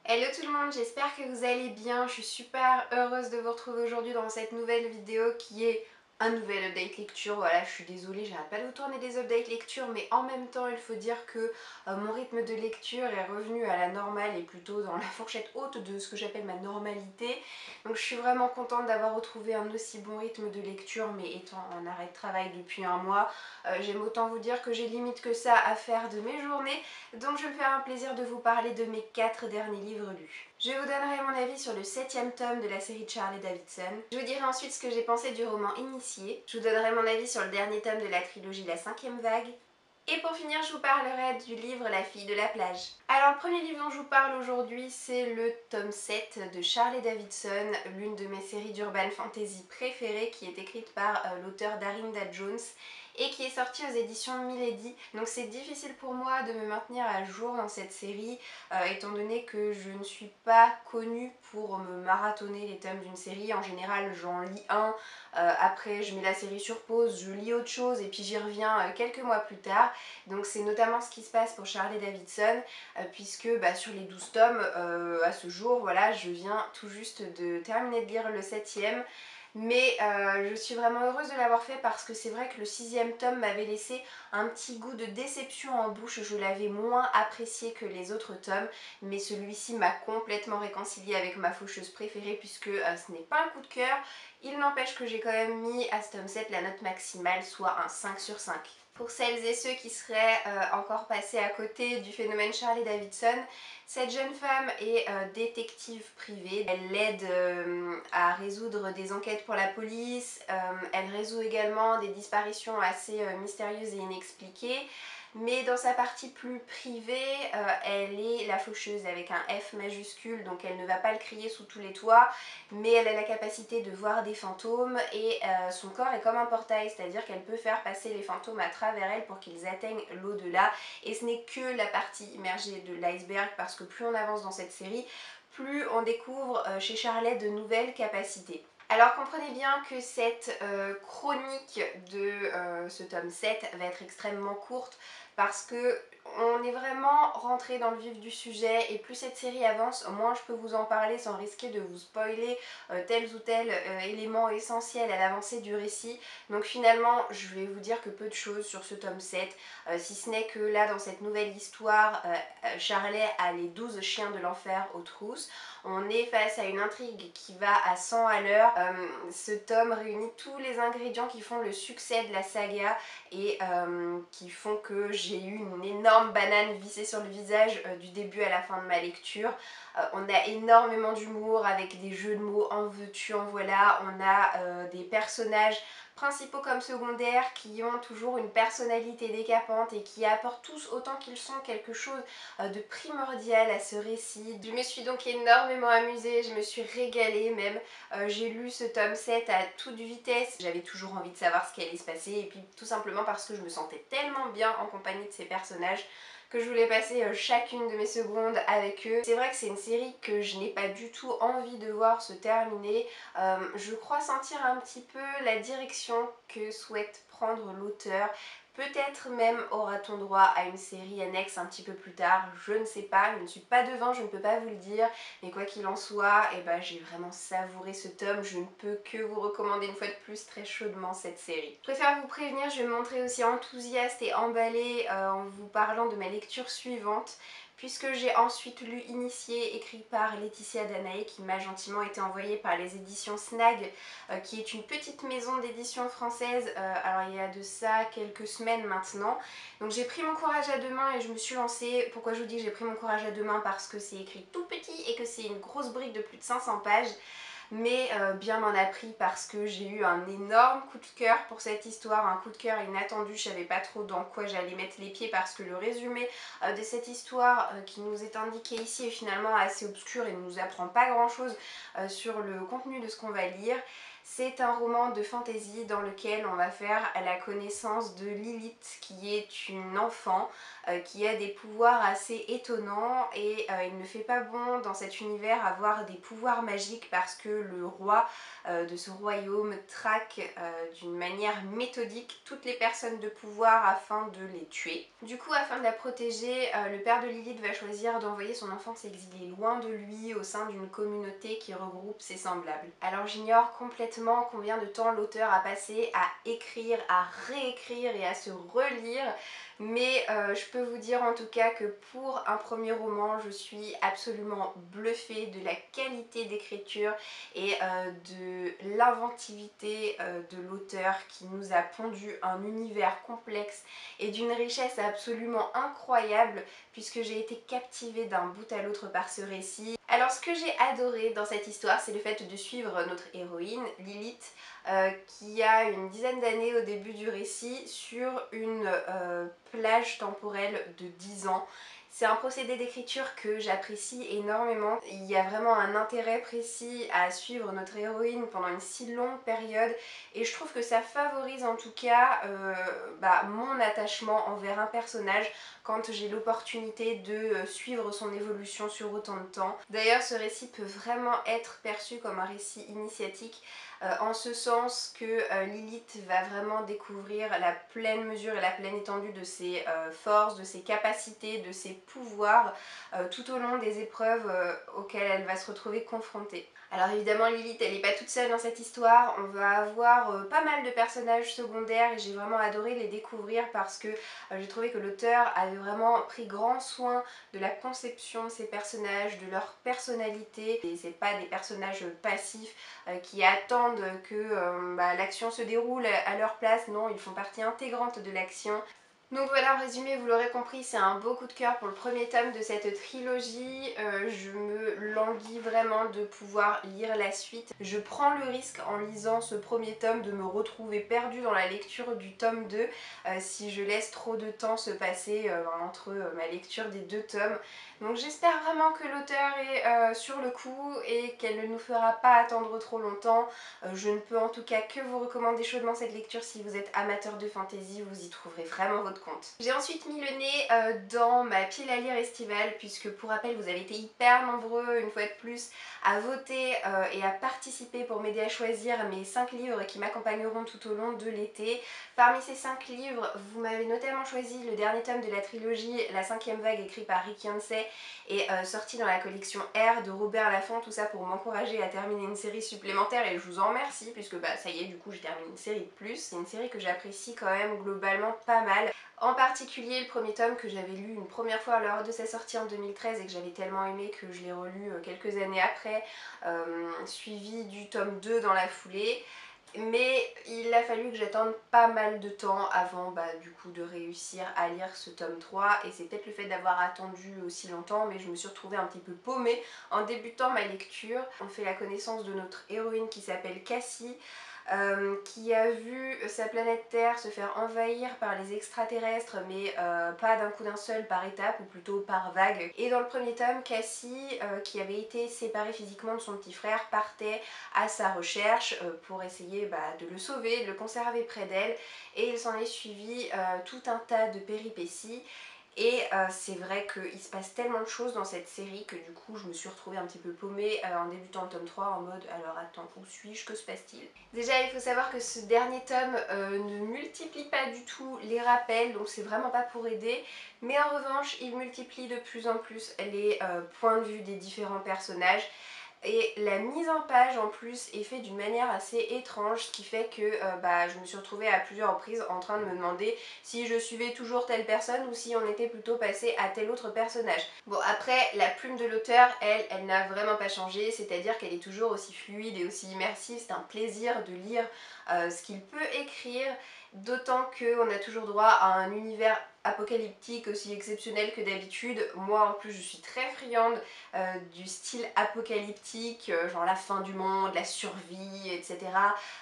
Hello tout le monde, j'espère que vous allez bien. Je suis super heureuse de vous retrouver aujourd'hui dans cette nouvelle vidéo qui est un nouvel update lecture. Voilà, je suis désolée, j'arrête pas de vous tourner des updates lecture, mais en même temps il faut dire que mon rythme de lecture est revenu à la normale et plutôt dans la fourchette haute de ce que j'appelle ma normalité. Donc je suis vraiment contente d'avoir retrouvé un aussi bon rythme de lecture, mais étant en arrêt de travail depuis un mois, j'aime autant vous dire que j'ai limite que ça à faire de mes journées. Donc je vais me faire un plaisir de vous parler de mes 4 derniers livres lus. Je vous donnerai mon avis sur le 7e tome de la série de Charlie Davidson. Je vous dirai ensuite ce que j'ai pensé du roman Initié. Je vous donnerai mon avis sur le dernier tome de la trilogie La 5e vague. Et pour finir, je vous parlerai du livre La fille de la plage. Alors le premier livre dont je vous parle aujourd'hui, c'est le tome 7 de Charlie Davidson, l'une de mes séries d'urban fantasy préférées, qui est écrite par l'auteur Darinda Jones et qui est sortie aux éditions Milady. Donc c'est difficile pour moi de me maintenir à jour dans cette série, étant donné que je ne suis pas connue pour me marathonner les tomes d'une série. En général, j'en lis un, après je mets la série sur pause, je lis autre chose et puis j'y reviens quelques mois plus tard. Donc c'est notamment ce qui se passe pour Charlie Davidson, puisque sur les 12 tomes, à ce jour, voilà, je viens tout juste de terminer de lire le 7e. Mais je suis vraiment heureuse de l'avoir fait parce que c'est vrai que le 6e tome m'avait laissé un petit goût de déception en bouche. Je l'avais moins apprécié que les autres tomes, mais celui-ci m'a complètement réconciliée avec ma faucheuse préférée puisque ce n'est pas un coup de cœur. Il n'empêche que j'ai quand même mis à ce tome 7 la note maximale, soit un 5 sur 5. Pour celles et ceux qui seraient encore passés à côté du phénomène Charlie Davidson, cette jeune femme est détective privée. Elle l'aide à résoudre des enquêtes pour la police, elle résout également des disparitions assez mystérieuses et inexpliquées. Mais dans sa partie plus privée, elle est la faucheuse avec un F majuscule, donc elle ne va pas le crier sous tous les toits, mais elle a la capacité de voir des fantômes et son corps est comme un portail, c'est-à-dire qu'elle peut faire passer les fantômes à travers elle pour qu'ils atteignent l'au-delà. Et ce n'est que la partie immergée de l'iceberg, parce que plus on avance dans cette série, plus on découvre chez Charlet de nouvelles capacités. Alors comprenez bien que cette chronique de ce tome 7 va être extrêmement courte parce que on est vraiment rentré dans le vif du sujet et plus cette série avance, moins je peux vous en parler sans risquer de vous spoiler tel ou tel élément essentiel à l'avancée du récit. Donc finalement je vais vous dire que peu de choses sur ce tome 7, si ce n'est que là dans cette nouvelle histoire, Charlet a les 12 chiens de l'enfer aux trousses. On est face à une intrigue qui va à 100 à l'heure. Ce tome réunit tous les ingrédients qui font le succès de la saga et qui font que j'ai eu une énorme banane vissée sur le visage du début à la fin de ma lecture. On a énormément d'humour avec des jeux de mots en veux-tu, en voilà. On a des personnages principaux comme secondaires qui ont toujours une personnalité décapante et qui apportent tous autant qu'ils sont quelque chose de primordial à ce récit. Je me suis donc énormément amusée, je me suis régalée même. J'ai lu ce tome 7 à toute vitesse, j'avais toujours envie de savoir ce qui allait se passer et puis tout simplement parce que je me sentais tellement bien en compagnie de ces personnages que je voulais passer chacune de mes secondes avec eux. C'est vrai que c'est une série que je n'ai pas du tout envie de voir se terminer. Je crois sentir un petit peu la direction que souhaite prendre l'auteur. Peut-être même aura-t-on droit à une série annexe un petit peu plus tard, je ne sais pas, je ne suis pas devin, je ne peux pas vous le dire, mais quoi qu'il en soit, j'ai vraiment savouré ce tome, je ne peux que vous recommander une fois de plus très chaudement cette série. Je préfère vous prévenir, je vais me montrer aussi enthousiaste et emballée en vous parlant de ma lecture suivante, puisque j'ai ensuite lu Initié, écrit par Laetitia Danaé, qui m'a gentiment été envoyée par les éditions Snag, qui est une petite maison d'édition française. Alors il y a de ça quelques semaines maintenant. Donc j'ai pris mon courage à deux mains et je me suis lancée. Pourquoi je vous dis que j'ai pris mon courage à deux mains? Parce que c'est écrit tout petit et que c'est une grosse brique de plus de 500 pages. Mais bien m'en a pris parce que j'ai eu un énorme coup de cœur pour cette histoire, un coup de cœur inattendu. Je savais pas trop dans quoi j'allais mettre les pieds parce que le résumé de cette histoire qui nous est indiqué ici est finalement assez obscur et ne nous apprend pas grand chose sur le contenu de ce qu'on va lire. C'est un roman de fantasy dans lequel on va faire la connaissance de Lilith, qui est une enfant qui a des pouvoirs assez étonnants, et il ne fait pas bon dans cet univers avoir des pouvoirs magiques parce que le roi de ce royaume traque d'une manière méthodique toutes les personnes de pouvoir afin de les tuer. Du coup, afin de la protéger, le père de Lilith va choisir d'envoyer son enfant s'exiler loin de lui au sein d'une communauté qui regroupe ses semblables. Alors j'ignore complètement combien de temps l'auteur a passé à écrire, à réécrire et à se relire, mais je peux vous dire en tout cas que pour un premier roman, je suis absolument bluffée de la qualité d'écriture et de l'inventivité de l'auteur, qui nous a pondu un univers complexe et d'une richesse absolument incroyable, puisque j'ai été captivée d'un bout à l'autre par ce récit. Alors ce que j'ai adoré dans cette histoire, c'est le fait de suivre notre héroïne, Lilith, qui a une dizaine d'années au début du récit, sur une plage temporelle de 10 ans. C'est un procédé d'écriture que j'apprécie énormément. Il y a vraiment un intérêt précis à suivre notre héroïne pendant une si longue période, et je trouve que ça favorise en tout cas mon attachement envers un personnage quand j'ai l'opportunité de suivre son évolution sur autant de temps. D'ailleurs, ce récit peut vraiment être perçu comme un récit initiatique, en ce sens que Lilith va vraiment découvrir la pleine mesure et la pleine étendue de ses forces, de ses capacités, de ses pouvoirs tout au long des épreuves auxquelles elle va se retrouver confrontée. Alors évidemment, Lilith, elle n'est pas toute seule dans cette histoire, on va avoir pas mal de personnages secondaires, et j'ai vraiment adoré les découvrir parce que j'ai trouvé que l'auteur avait vraiment pris grand soin de la conception de ces personnages, de leur personnalité, et c'est pas des personnages passifs qui attendent que l'action se déroule à leur place. Non, ils font partie intégrante de l'action. Donc voilà, en résumé, vous l'aurez compris, c'est un beau coup de cœur pour le premier tome de cette trilogie. Je me languis vraiment de pouvoir lire la suite. Je prends le risque en lisant ce premier tome de me retrouver perdue dans la lecture du tome 2 si je laisse trop de temps se passer entre ma lecture des 2 tomes. Donc j'espère vraiment que l'auteur est sur le coup et qu'elle ne nous fera pas attendre trop longtemps. Je ne peux en tout cas que vous recommander chaudement cette lecture si vous êtes amateur de fantasy, vous y trouverez vraiment votre compte. J'ai ensuite mis le nez dans ma pile à lire estivale, puisque pour rappel vous avez été hyper nombreux une fois de plus à voter et à participer pour m'aider à choisir mes 5 livres qui m'accompagneront tout au long de l'été. Parmi ces 5 livres, vous m'avez notamment choisi le dernier tome de la trilogie La 5e vague, écrit par Rick Yancey et sorti dans la collection R de Robert Laffont, tout ça pour m'encourager à terminer une série supplémentaire, et je vous en remercie puisque ça y est, du coup j'ai terminé une série de plus. C'est une série que j'apprécie quand même globalement pas mal. En particulier le premier tome que j'avais lu une première fois lors de sa sortie en 2013 et que j'avais tellement aimé que je l'ai relu quelques années après, suivi du tome 2 dans la foulée. Mais il a fallu que j'attende pas mal de temps avant du coup de réussir à lire ce tome 3, et c'est peut-être le fait d'avoir attendu aussi longtemps, mais je me suis retrouvée un petit peu paumée en débutant ma lecture. On fait la connaissance de notre héroïne qui s'appelle Cassie, qui a vu sa planète Terre se faire envahir par les extraterrestres, mais pas d'un coup d'un seul, par étapes, ou plutôt par vagues. Et dans le premier tome, Cassie, qui avait été séparée physiquement de son petit frère, partait à sa recherche pour essayer de le sauver, de le conserver près d'elle, et il s'en est suivi tout un tas de péripéties. Et c'est vrai qu'il se passe tellement de choses dans cette série que du coup je me suis retrouvée un petit peu paumée en débutant le tome 3 en mode alors attends, où suis-je, que se passe-t-il? Déjà il faut savoir que ce dernier tome ne multiplie pas du tout les rappels, donc c'est vraiment pas pour aider, mais en revanche il multiplie de plus en plus les points de vue des différents personnages. Et la mise en page en plus est faite d'une manière assez étrange, ce qui fait que je me suis retrouvée à plusieurs reprises en train de me demander si je suivais toujours telle personne ou si on était plutôt passé à tel autre personnage. Bon, après, la plume de l'auteur, elle n'a vraiment pas changé, c'est-à-dire qu'elle est toujours aussi fluide et aussi immersive. C'est un plaisir de lire ce qu'il peut écrire, d'autant qu'on a toujours droit à un univers apocalyptique aussi exceptionnel que d'habitude. Moi en plus je suis très friande du style apocalyptique, genre la fin du monde, la survie, etc.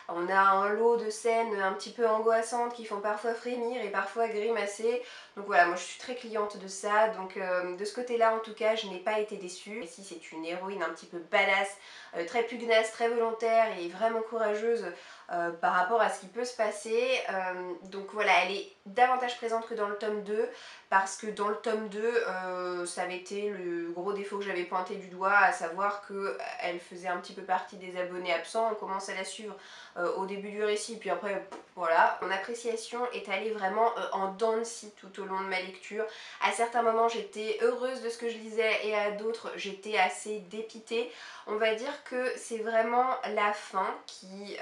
On a un lot de scènes un petit peu angoissantes qui font parfois frémir et parfois grimacer. Donc voilà, moi je suis très cliente de ça, donc de ce côté-là en tout cas je n'ai pas été déçue. Ici c'est une héroïne un petit peu badass, très pugnace, très volontaire et vraiment courageuse par rapport à ce qui peut se passer. Donc voilà, elle est davantage présente que dans le tome 2 parce que dans le tome 2 ça avait été le gros défaut que j'avais pointé du doigt, à savoir qu'elle faisait un petit peu partie des abonnés absents. On commence à la suivre au début du récit puis après voilà. Mon appréciation est allée vraiment en dents de scie tout au long de ma lecture. À certains moments j'étais heureuse de ce que je lisais et à d'autres j'étais assez dépitée. On va dire que c'est vraiment la fin qui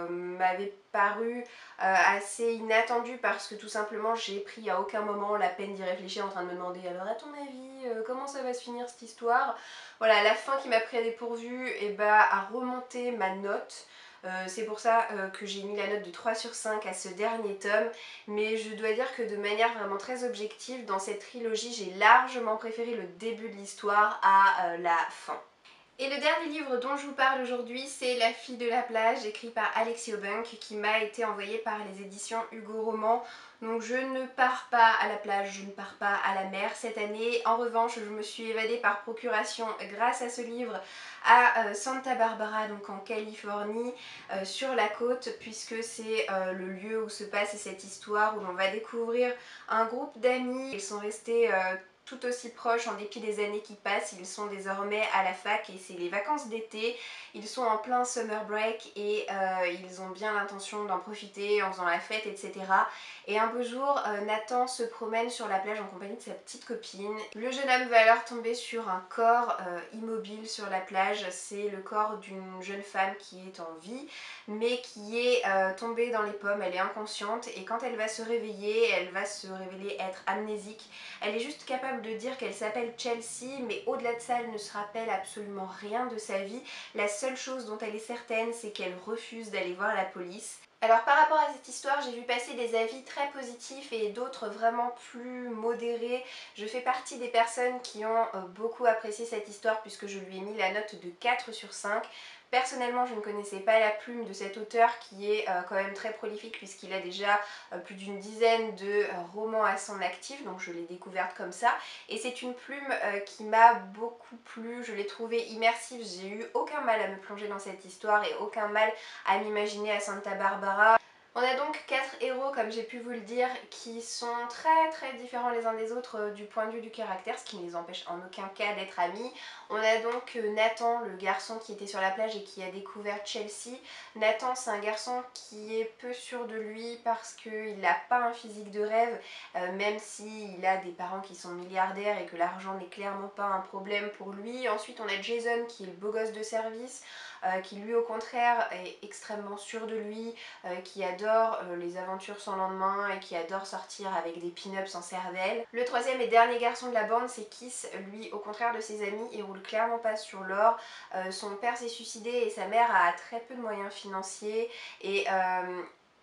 m'avait paru assez inattendue parce que tout simplement j'ai pris à aucun moment la peine d'y réfléchir en train de me demander alors à ton avis comment ça va se finir cette histoire. Voilà, la fin qui m'a pris à dépourvu et bah a remonté ma note. C'est pour ça que j'ai mis la note de 3 sur 5 à ce dernier tome, mais je dois dire que de manière vraiment très objective, dans cette trilogie, j'ai largement préféré le début de l'histoire à la fin. Et le dernier livre dont je vous parle aujourd'hui, c'est La fille de la plage, écrit par Alexis Aubunk, qui m'a été envoyé par les éditions Hugo Roman. Donc je ne pars pas à la plage, je ne pars pas à la mer cette année. En revanche, je me suis évadée par procuration grâce à ce livre à Santa Barbara, donc en Californie, sur la côte, puisque c'est le lieu où se passe cette histoire, où l'on va découvrir un groupe d'amis. Ils sont restés tout aussi proches en dépit des années qui passent. Ils sont désormais à la fac et c'est les vacances d'été. Ils sont en plein summer break et ils ont bien l'intention d'en profiter en faisant la fête, etc. Et un beau jour, Nathan se promène sur la plage en compagnie de sa petite copine. Le jeune homme va alors tomber sur un corps immobile sur la plage. C'est le corps d'une jeune femme qui est en vie mais qui est tombée dans les pommes. Elle est inconsciente et quand elle va se réveiller, elle va se révéler être amnésique. Elle est juste capable de dire qu'elle s'appelle Chelsea, mais au-delà de ça, elle ne se rappelle absolument rien de sa vie. La seule chose dont elle est certaine, c'est qu'elle refuse d'aller voir la police. Alors par rapport à cette histoire, j'ai vu passer des avis très positifs et d'autres vraiment plus modérés. Je fais partie des personnes qui ont beaucoup apprécié cette histoire puisque je lui ai mis la note de 4 sur 5. Personnellement, je ne connaissais pas la plume de cet auteur qui est quand même très prolifique puisqu'il a déjà plus d'une dizaine de romans à son actif, donc je l'ai découverte comme ça. Et c'est une plume qui m'a beaucoup plu, je l'ai trouvée immersive, j'ai eu aucun mal à me plonger dans cette histoire et aucun mal à m'imaginer à Santa Barbara. On a donc 4 héros, comme j'ai pu vous le dire, qui sont très différents les uns des autres du point de vue du caractère, ce qui ne les empêche en aucun cas d'être amis. On a donc Nathan, le garçon qui était sur la plage et qui a découvert Chelsea. Nathan, c'est un garçon qui est peu sûr de lui parce qu'il n'a pas un physique de rêve, même s'il a des parents qui sont milliardaires et que l'argent n'est clairement pas un problème pour lui. Ensuite, on a Jason qui est le beau gosse de service, qui lui au contraire est extrêmement sûr de lui, qui adore les aventures sans lendemain et qui adore sortir avec des pin-ups en cervelle. Le troisième et dernier garçon de la bande, c'est Kiss. Lui, au contraire de ses amis, il roule clairement pas sur l'or. Son père s'est suicidé et sa mère a très peu de moyens financiers et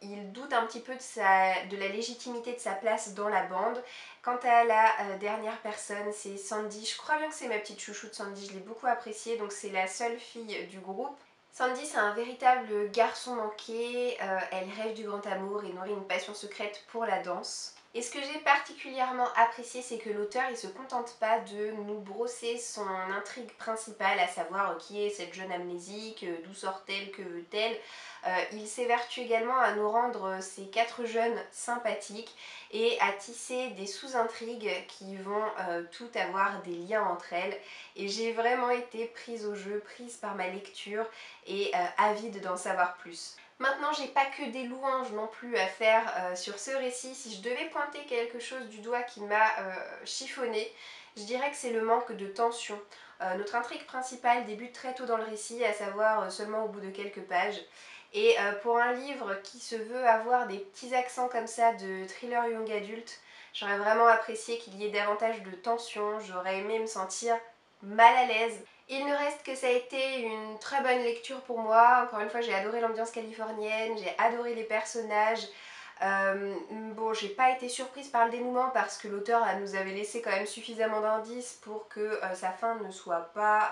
il doute un petit peu de la légitimité de sa place dans la bande. Quant à la dernière personne, c'est Sandy. Je crois bien que c'est ma petite chouchoute Sandy, je l'ai beaucoup appréciée, donc c'est la seule fille du groupe. Sandy, c'est un véritable garçon manqué, elle rêve du grand amour et nourrit une passion secrète pour la danse. Et ce que j'ai particulièrement apprécié, c'est que l'auteur il se contente pas de nous brosser son intrigue principale, à savoir qui est cette jeune amnésique, d'où sort-elle, que veut-elle. Il s'évertue également à nous rendre ces 4 jeunes sympathiques et à tisser des sous-intrigues qui vont toutes avoir des liens entre elles. Et j'ai vraiment été prise au jeu, prise par ma lecture et avide d'en savoir plus. Maintenant, j'ai pas que des louanges non plus à faire sur ce récit. Si je devais pointer quelque chose du doigt qui m'a chiffonné, je dirais que c'est le manque de tension. Notre intrigue principale débute très tôt dans le récit, à savoir seulement au bout de quelques pages. Et pour un livre qui se veut avoir des petits accents comme ça de thriller young adulte, j'aurais vraiment apprécié qu'il y ait davantage de tension, j'aurais aimé me sentir mal à l'aise. Il ne reste que ça a été une très bonne lecture pour moi. Encore une fois, j'ai adoré l'ambiance californienne, j'ai adoré les personnages. Bon, j'ai pas été surprise par le dénouement parce que l'auteur nous avait laissé quand même suffisamment d'indices pour que sa fin ne soit pas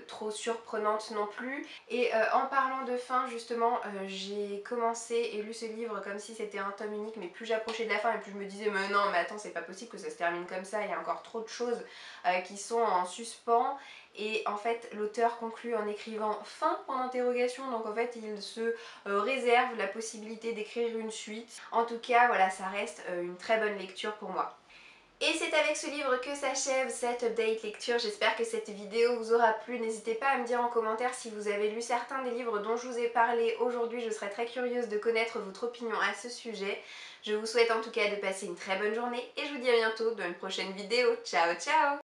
trop surprenante non plus. Et en parlant de fin justement, j'ai commencé et lu ce livre comme si c'était un tome unique, mais plus j'approchais de la fin et plus je me disais mais non mais attends, c'est pas possible que ça se termine comme ça, il y a encore trop de choses qui sont en suspens. Et en fait l'auteur conclut en écrivant fin point d'interrogation, donc en fait il se réserve la possibilité d'écrire une suite. En tout cas voilà, ça reste une très bonne lecture pour moi. Et c'est avec ce livre que s'achève cette update lecture. J'espère que cette vidéo vous aura plu. N'hésitez pas à me dire en commentaire si vous avez lu certains des livres dont je vous ai parlé aujourd'hui. Je serais très curieuse de connaître votre opinion à ce sujet. Je vous souhaite en tout cas de passer une très bonne journée et je vous dis à bientôt dans une prochaine vidéo. Ciao ciao!